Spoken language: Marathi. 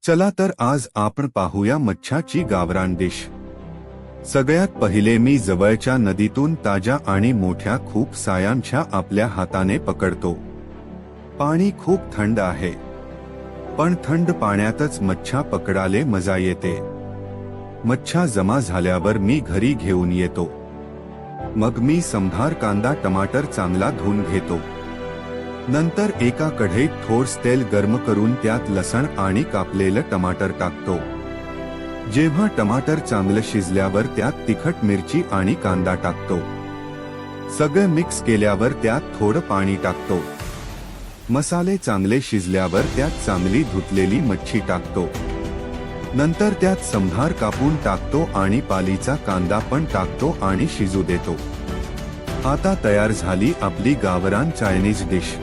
चला तर आज आपण पाहूया मच्छाची गावरान डिश। सगळ्यात पहिले मी जवळच्या नदीतून ताज्या आणि मोठ्या खूप सायांच्या आपल्या हाताने पकडतो। पाणी खूप थंड आहे, पण थंड पाण्यातच मच्छा पकडाले मजा येते। मच्छा जमा झाल्यावर मी घरी घेऊन येतो। मग मी संभार कांदा टमाटर चांगला धुवून घेतो। नंतर एका कढईत थोडं तेल गरम करून त्यात लसण आणि कापलेलं टमाटर टाकतो। जेव्हा टमाटर चांगलं शिजल्यावर त्यात तिखट मिरची आणि कांदा टाकतो। सगळं मिक्स केल्यावर त्यात थोडं पाणी टाकतो। मसाले चांगले शिजल्यावर त्यात चांगली धुतलेली मच्छी टाकतो। नंतर त्यात संभार कापून टाकतो आणि पालीचा कांदा पण टाकतो आणि शिजू देतो। आता तयार झाली आपली गावरान चायनीज डिश।